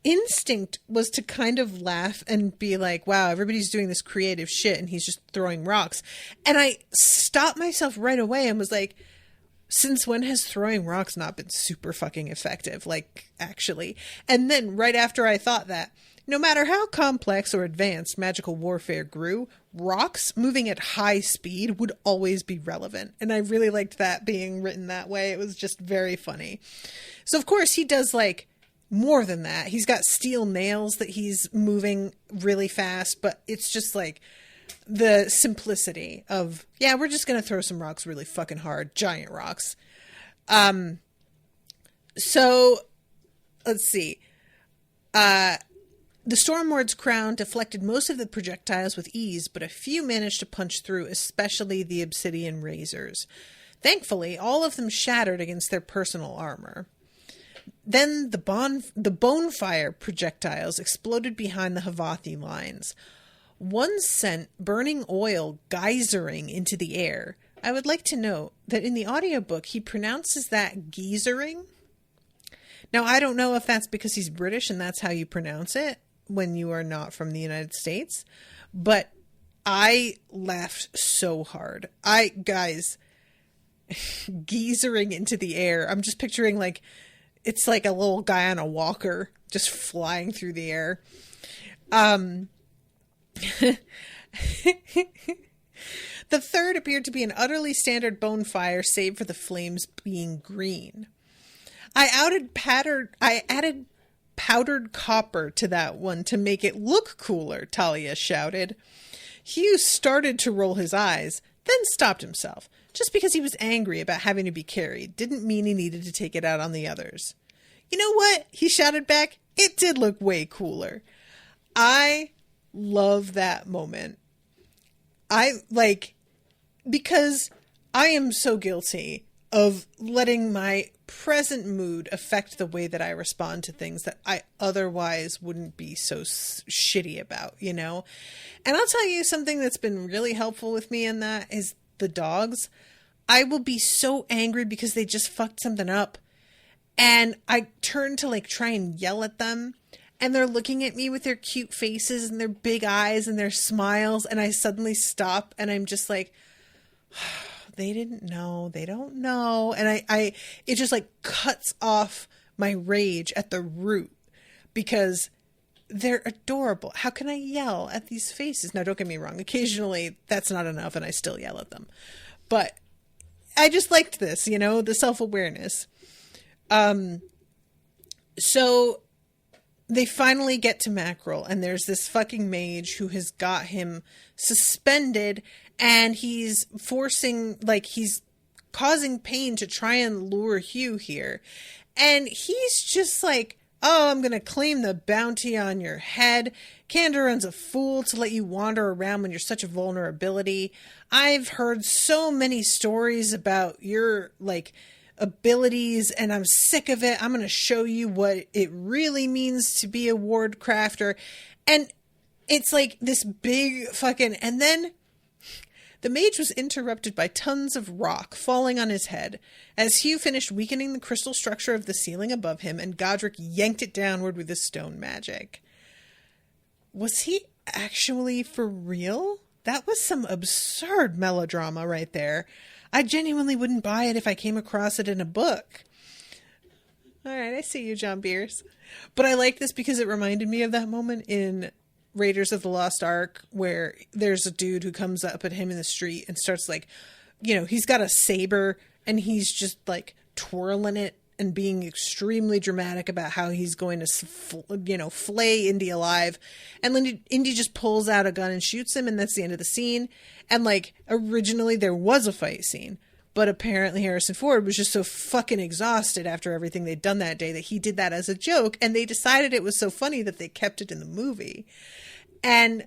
Speaker 2: instinct was to kind of laugh and be like, wow, everybody's doing this creative shit and he's just throwing rocks. And I stopped myself right away and was like, since when has throwing rocks not been super fucking effective? Like, actually. And then right after I thought that, no matter how complex or advanced magical warfare grew, rocks moving at high speed would always be relevant. And I really liked that being written that way. It was just very funny. So, of course, he does, like, more than that. He's got steel nails that he's moving really fast, but it's just, like, the simplicity of, yeah, we're just going to throw some rocks really fucking hard. Giant rocks. So, let's see. The Stormward's crown deflected most of the projectiles with ease, but a few managed to punch through, especially the obsidian razors. Thankfully, all of them shattered against their personal armor. Then the bonefire projectiles exploded behind the Havathi lines. One sent burning oil geysering into the air. I would like to note that in the audiobook, he pronounces that geysering. Now, I don't know if that's because he's British and that's how you pronounce it when you are not from the United States, but I laughed so hard. Guys, geysering into the air. I'm just picturing like, it's like a little guy on a walker just flying through the air. The third appeared to be an utterly standard bonfire, save for the flames being green. I added powdered copper to that one to make it look cooler, Talia shouted. Hugh started to roll his eyes, then stopped himself. Just because he was angry about having to be carried didn't mean he needed to take it out on the others. You know what? He shouted back. It did look way cooler. I love that moment. Because I am so guilty of letting my present mood affect the way that I respond to things that I otherwise wouldn't be so shitty about, you know? And I'll tell you something that's been really helpful with me in that is the dogs. I will be so angry because they just fucked something up. And I turn to like try and yell at them. and they're looking at me with their cute faces and their big eyes and their smiles, and I suddenly stop and I'm just like, they didn't know, they don't know. And it just like cuts off my rage at the root, because they're adorable. How can I yell at these faces? Now, don't get me wrong. Occasionally that's not enough and I still yell at them, but I just liked this, you know, the self-awareness. So they finally get to Mackerel, and there's this fucking mage who has got him suspended, and he's causing pain to try and lure Hugh here. And he's just like, oh, I'm going to claim the bounty on your head. Kandarin's a fool to let you wander around when you're such a vulnerability. I've heard so many stories about your, like, abilities, and I'm sick of it. I'm going to show you what it really means to be a ward crafter. And it's like this big fucking, and then the mage was interrupted by tons of rock falling on his head as Hugh finished weakening the crystal structure of the ceiling above him, and Godric yanked it downward with his stone magic. Was he actually for real? That was some absurd melodrama right there. I genuinely wouldn't buy it if I came across it in a book. All right, I see you, John Bierce. But I like this because it reminded me of that moment in Raiders of the Lost Ark where there's a dude who comes up at him in the street and starts like, you know, he's got a saber and he's just like twirling it and being extremely dramatic about how he's going to, you know, flay Indy alive. And then Indy just pulls out a gun and shoots him, and that's the end of the scene. And like, originally there was a fight scene, but apparently Harrison Ford was just so fucking exhausted after everything they'd done that day that he did that as a joke, and they decided it was so funny that they kept it in the movie. And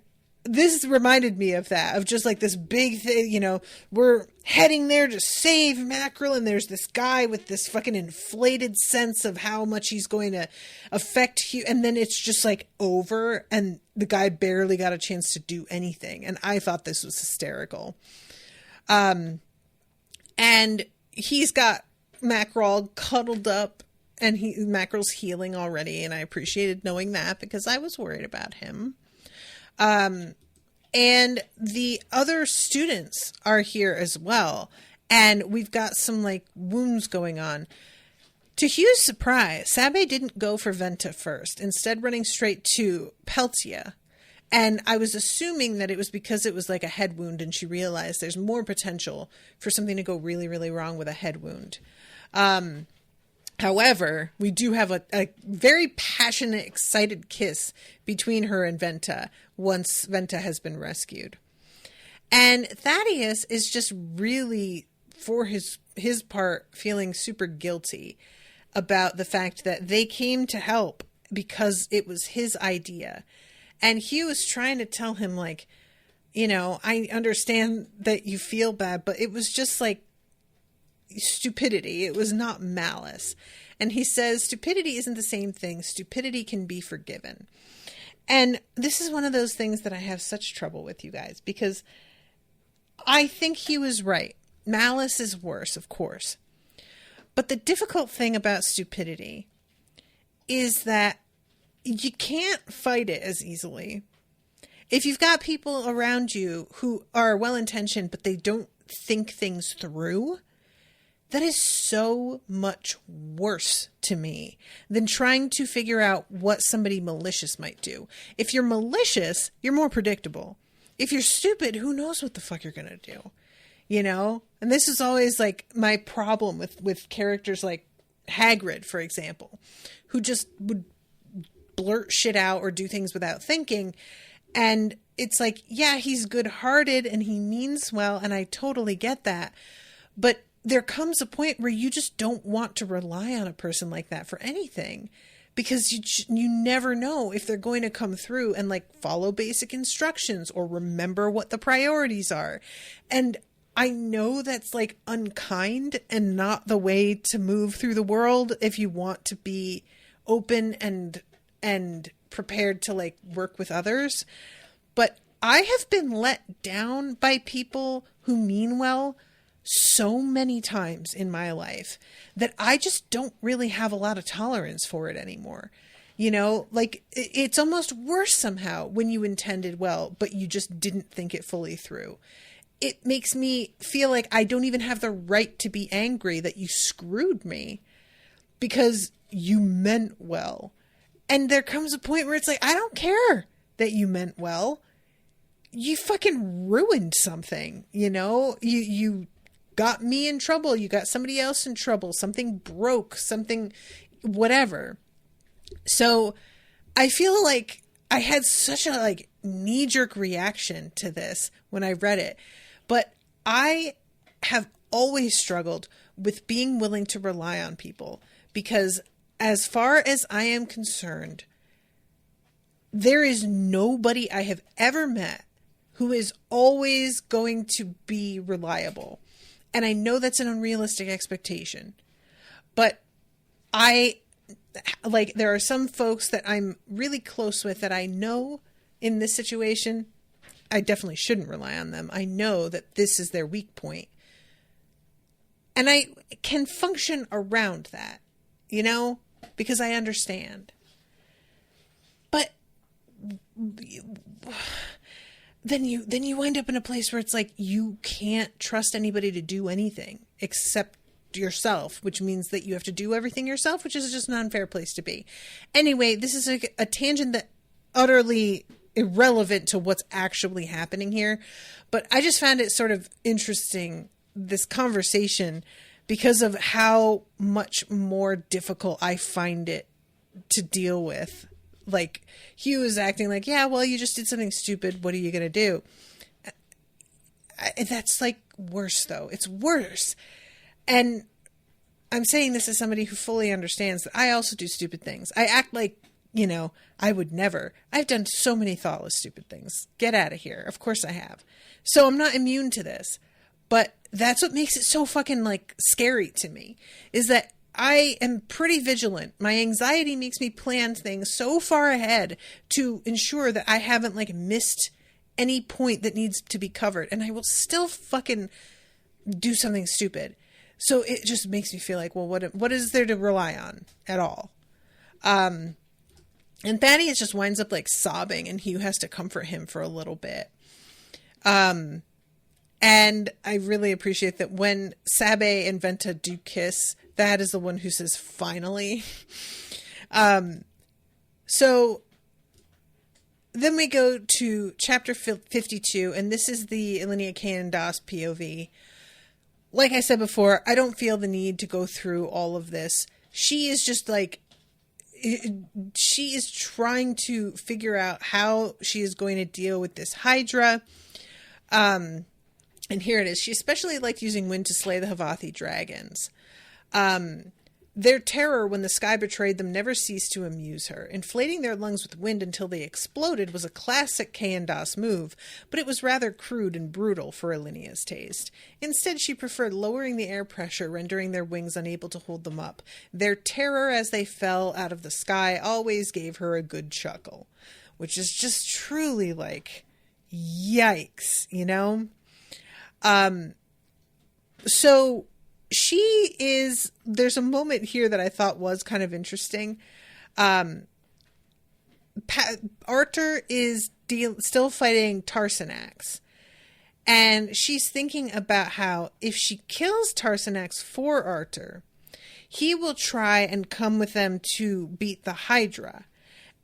Speaker 2: this reminded me of that, of just like this big thing, you know, we're heading there to save Mackerel, and there's this guy with this fucking inflated sense of how much he's going to affect Hugh, and then it's just like over, and the guy barely got a chance to do anything. And I thought this was hysterical. And he's got Mackerel cuddled up, and Mackerel's healing already, and I appreciated knowing that because I was worried about him. And the other students are here as well. And we've got some like wounds going on. To Hugh's surprise, Sabe didn't go for Venta first, instead running straight to Peltia. And I was assuming that it was because it was like a head wound and she realized there's more potential for something to go really, really wrong with a head wound. However, we do have a very passionate, excited kiss between her and Venta once Venta has been rescued. And Thaddeus is just really, for his part, feeling super guilty about the fact that they came to help because it was his idea. And Hugh is trying to tell him, like, you know, I understand that you feel bad, but it was just like stupidity. It was not malice. And he says stupidity isn't the same thing. Stupidity can be forgiven. And this is one of those things that I have such trouble with, you guys, because I think he was right. Malice is worse, of course. But the difficult thing about stupidity is that you can't fight it as easily. If you've got people around you who are well-intentioned, but they don't think things through, that is so much worse to me than trying to figure out what somebody malicious might do. If you're malicious, you're more predictable. If you're stupid, who knows what the fuck you're going to do, you know? And this is always like my problem with characters like Hagrid, for example, who just would blurt shit out or do things without thinking. And it's like, yeah, he's good-hearted and he means well, and I totally get that. But there comes a point where you just don't want to rely on a person like that for anything, because you never know if they're going to come through and like follow basic instructions or remember what the priorities are. And I know that's like unkind and not the way to move through the world if you want to be open and prepared to like work with others. But I have been let down by people who mean well so many times in my life that I just don't really have a lot of tolerance for it anymore. You know, like it's almost worse somehow when you intended well, but you just didn't think it fully through. It makes me feel like I don't even have the right to be angry that you screwed me because you meant well. And there comes a point where it's like, I don't care that you meant well. You fucking ruined something, you know? You got me in trouble. You got somebody else in trouble. Something broke, something, whatever. So I feel like I had such a like knee-jerk reaction to this when I read it. But I have always struggled with being willing to rely on people because as far as I am concerned, there is nobody I have ever met who is always going to be reliable. And I know that's an unrealistic expectation, but there are some folks that I'm really close with that I know in this situation, I definitely shouldn't rely on them. I know that this is their weak point. And I can function around that, you know, because I understand. But then you wind up in a place where it's like you can't trust anybody to do anything except yourself, which means that you have to do everything yourself, which is just an unfair place to be. Anyway, this is a tangent that utterly irrelevant to what's actually happening here, but I just found it sort of interesting, this conversation, because of how much more difficult I find it to deal with. Like, Hugh is acting like, yeah, well, you just did something stupid. What are you going to do? That's like worse, though. It's worse. And I'm saying this as somebody who fully understands that I also do stupid things. I act like, you know, I would never. I've done so many thoughtless, stupid things. Get out of here. Of course I have. So I'm not immune to this. But that's what makes it so fucking, like, scary to me, is that I am pretty vigilant. My anxiety makes me plan things so far ahead to ensure that I haven't, like, missed any point that needs to be covered. And I will still fucking do something stupid. So it just makes me feel like, well, what is there to rely on at all? And Thaddeus just winds up like sobbing, and Hugh has to comfort him for a little bit. And I really appreciate that when Sabe and Venta do kiss, Thad is the one who says, finally. So then we go to chapter 52, and this is the Ilinia Candace POV. Like I said before, I don't feel the need to go through all of this. She is just like, she is trying to figure out how she is going to deal with this Hydra. And here it is. She especially liked using wind to slay the Havathi dragons. Their terror when the sky betrayed them never ceased to amuse her. Inflating their lungs with wind until they exploded was a classic Candace move, but it was rather crude and brutal for Alinia's taste. Instead, she preferred lowering the air pressure, rendering their wings unable to hold them up. Their terror as they fell out of the sky always gave her a good chuckle, which is just truly like, yikes, you know? So there's a moment here that I thought was kind of interesting. Artur is still fighting Tarsanax, and she's thinking about how if she kills Tarsanax for Artur, he will try and come with them to beat the Hydra.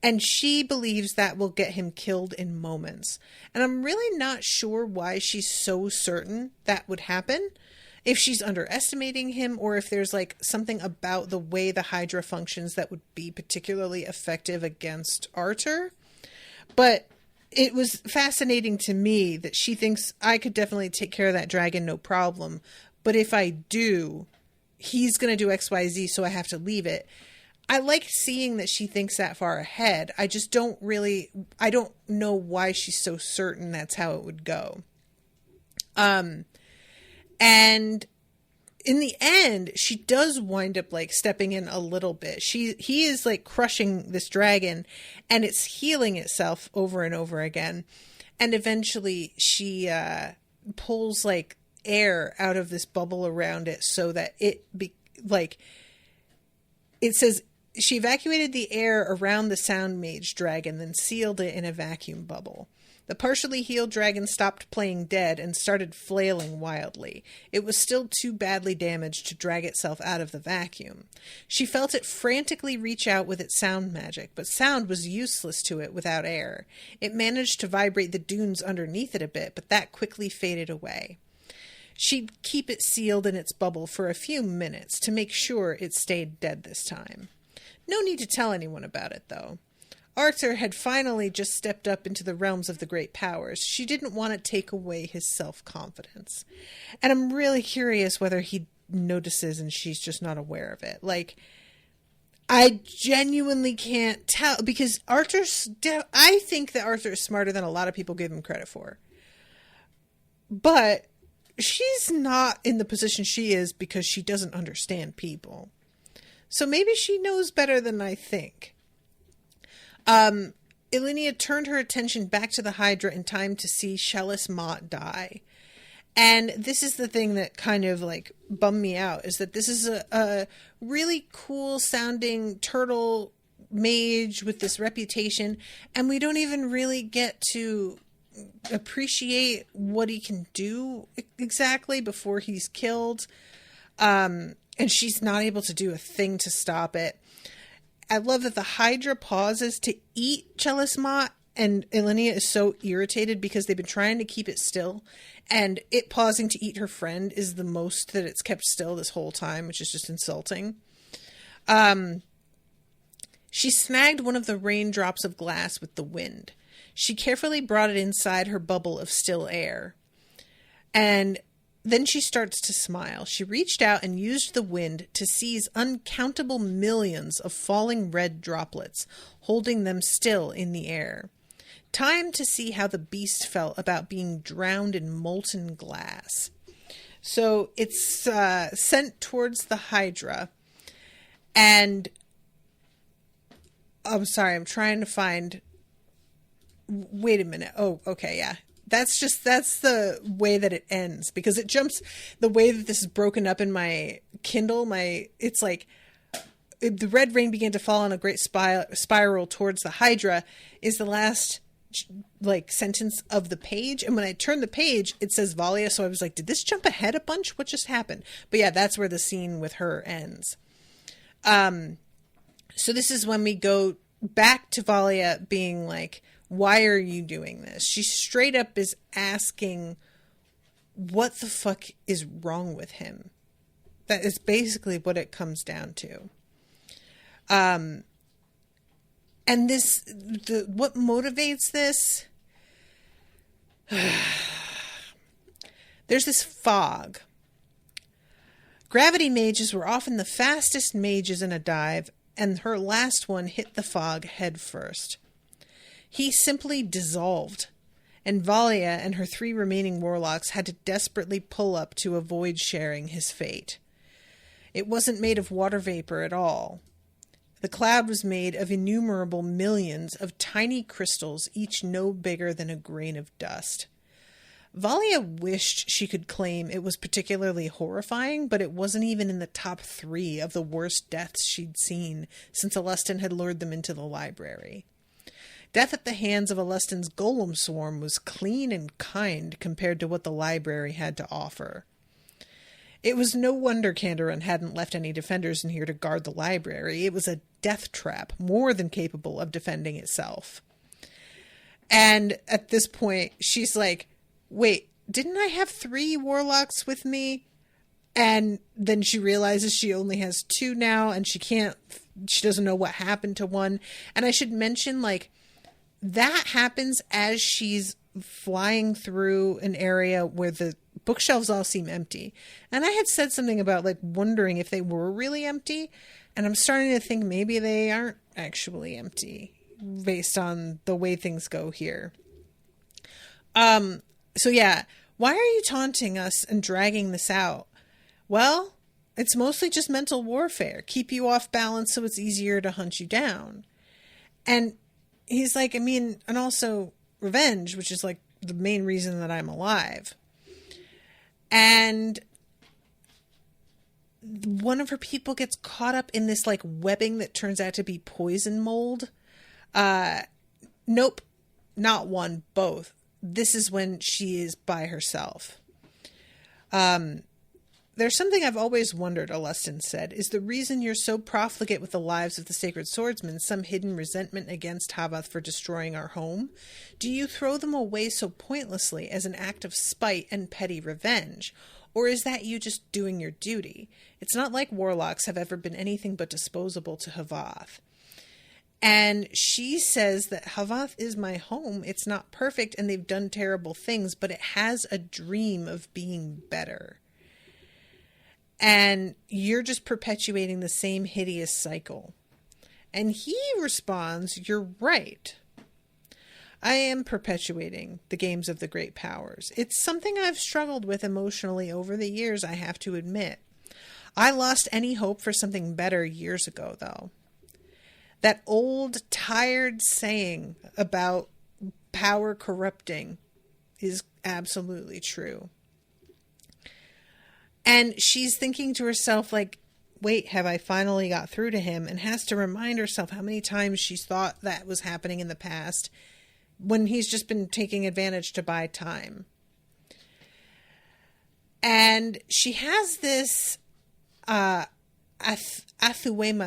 Speaker 2: And she believes that will get him killed in moments. And I'm really not sure why she's so certain that would happen. If she's underestimating him, or if there's like something about the way the Hydra functions that would be particularly effective against Artur. But it was fascinating to me that she thinks I could definitely take care of that dragon, no problem. But if I do, he's going to do XYZ, so I have to leave it. I like seeing that she thinks that far ahead. I just I don't know why she's so certain that's how it would go. And in the end, she does wind up like stepping in a little bit. He is like crushing this dragon, and it's healing itself over and over again. And eventually she pulls like air out of this bubble around it so that it says She evacuated the air around the Sound Mage dragon, then sealed it in a vacuum bubble. The partially healed dragon stopped playing dead and started flailing wildly. It was still too badly damaged to drag itself out of the vacuum. She felt it frantically reach out with its sound magic, but sound was useless to it without air. It managed to vibrate the dunes underneath it a bit, but that quickly faded away. She'd keep it sealed in its bubble for a few minutes to make sure it stayed dead this time. No need to tell anyone about it, though. Arthur had finally just stepped up into the realms of the great powers. She didn't want to take away his self-confidence. And I'm really curious whether he notices and she's just not aware of it. Like, I genuinely can't tell, because I think that Arthur is smarter than a lot of people give him credit for. But she's not in the position she is because she doesn't understand people. So maybe she knows better than I think. Ilenia turned her attention back to the Hydra in time to see Shellis Mott die. And this is the thing that kind of like bummed me out, is that this is a really cool sounding turtle mage with this reputation, and we don't even really get to appreciate what he can do exactly before he's killed. And she's not able to do a thing to stop it. I love that the Hydra pauses to eat Shellis Mott, and Ilenia is so irritated because they've been trying to keep it still, and it pausing to eat her friend is the most that it's kept still this whole time, which is just insulting. She snagged one of the raindrops of glass with the wind. She carefully brought it inside her bubble of still air. And then she starts to smile. She reached out and used the wind to seize uncountable millions of falling red droplets, holding them still in the air. Time to see how the beast felt about being drowned in molten glass. So it's sent towards the Hydra. And I'm sorry, I'm trying to find... Wait a minute. Oh, okay, yeah. That's the way that it ends, because it jumps the way that this is broken up in my Kindle. It's like the red rain began to fall on a great spiral towards the Hydra is the last like sentence of the page. And when I turn the page, it says Valia. So I was like, did this jump ahead a bunch? What just happened? But yeah, that's where the scene with her ends. So this is when we go back to Valia being like, why are you doing this? She straight up is asking what the fuck is wrong with him. That is basically what it comes down to. And what motivates this? There's this fog. Gravity mages were often the fastest mages in a dive, and her last one hit the fog head first. He simply dissolved, and Valia and her 3 remaining warlocks had to desperately pull up to avoid sharing his fate. It wasn't made of water vapor at all. The cloud was made of innumerable millions of tiny crystals, each no bigger than a grain of dust. Valia wished she could claim it was particularly horrifying, but it wasn't even in the top 3 of the worst deaths she'd seen since Alustin had lured them into the library. Death at the hands of Alustin's golem swarm was clean and kind compared to what the library had to offer. It was no wonder Kandarin hadn't left any defenders in here to guard the library. It was a death trap, more than capable of defending itself. And at this point, she's like, wait, didn't I have 3 warlocks with me? And then she realizes she only has 2 now, and she doesn't know what happened to one. And I should mention, like, that happens as she's flying through an area where the bookshelves all seem empty. And I had said something about like wondering if they were really empty. And I'm starting to think maybe they aren't actually empty based on the way things go here. So yeah, why are you taunting us and dragging this out? Well, it's mostly just mental warfare. Keep you off balance so it's easier to hunt you down. And he's like, I mean, and also revenge, which is like the main reason that I'm alive. And one of her people gets caught up in this like webbing that turns out to be poison mold. Nope, not one, both. This is when she is by herself. There's something I've always wondered, Alustin said. Is the reason you're so profligate with the lives of the sacred swordsmen some hidden resentment against Havath for destroying our home? Do you throw them away so pointlessly as an act of spite and petty revenge? Or is that you just doing your duty? It's not like warlocks have ever been anything but disposable to Havath. And she says that Havath is my home. It's not perfect and they've done terrible things, but it has a dream of being better. And you're just perpetuating the same hideous cycle. And he responds, you're right. I am perpetuating the games of the great powers. It's something I've struggled with emotionally over the years, I have to admit. I lost any hope for something better years ago, though. That old, tired saying about power corrupting is absolutely true. And she's thinking to herself, like, wait, have I finally got through to him? And has to remind herself how many times she's thought that was happening in the past when he's just been taking advantage to buy time. And she has this Athuema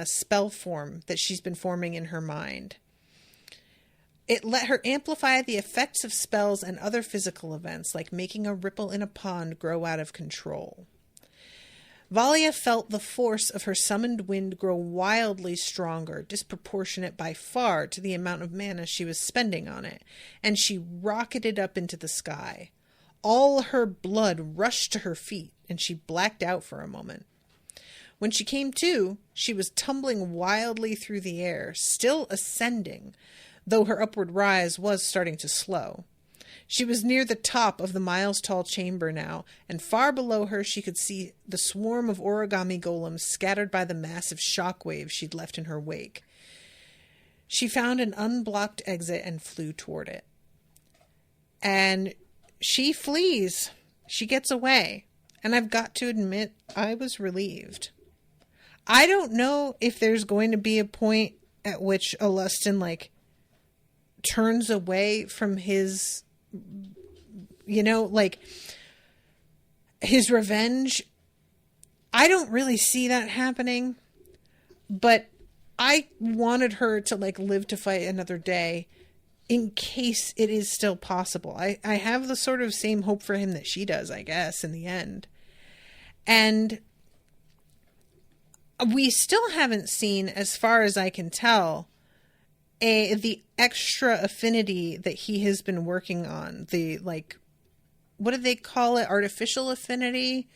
Speaker 2: spell form that she's been forming in her mind. It let her amplify the effects of spells and other physical events, like making a ripple in a pond grow out of control. Valia felt the force of her summoned wind grow wildly stronger, disproportionate by far to the amount of mana she was spending on it, and she rocketed up into the sky. All her blood rushed to her feet, and she blacked out for a moment. When she came to, she was tumbling wildly through the air, still ascending, though her upward rise was starting to slow. She was near the top of the miles-tall chamber now, and far below her she could see the swarm of origami golems scattered by the massive shockwaves she'd left in her wake. She found an unblocked exit and flew toward it. And she flees. She gets away. And I've got to admit, I was relieved. I don't know if there's going to be a point at which Alustin, like, turns away from his, like, his revenge. I don't really see that happening, but I wanted her to, like, live to fight another day in case it is still possible. I have the sort of same hope for him that she does, I guess, in the end. And we still haven't seen, as far as I can tell, the extra affinity that he has been working on. The, like, what do they call it? Artificial affinity?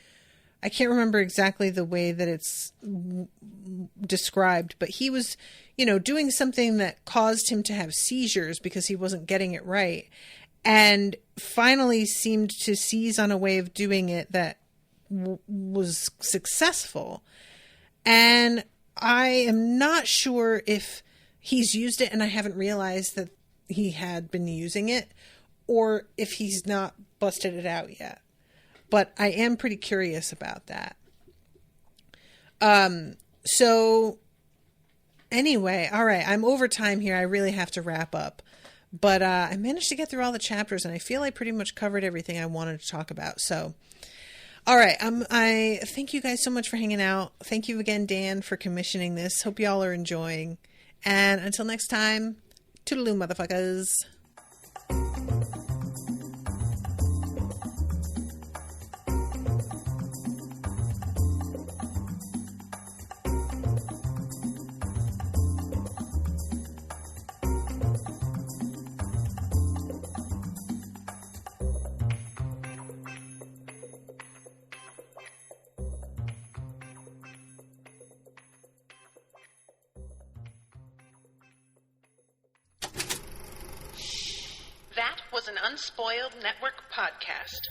Speaker 2: I can't remember exactly the way that it's described, but he was, doing something that caused him to have seizures because he wasn't getting it right, and finally seemed to seize on a way of doing it that was successful. And I am not sure if he's used it and I haven't realized that he had been using it, or if he's not busted it out yet. But I am pretty curious about that. So anyway, all right, I'm over time here. I really have to wrap up. But I managed to get through all the chapters, and I feel I pretty much covered everything I wanted to talk about. So, all right, I thank you guys so much for hanging out. Thank you again, Dan, for commissioning this. Hope y'all are enjoying. And until next time, toodaloo, motherfuckers.
Speaker 1: That was an Unspoiled Network podcast.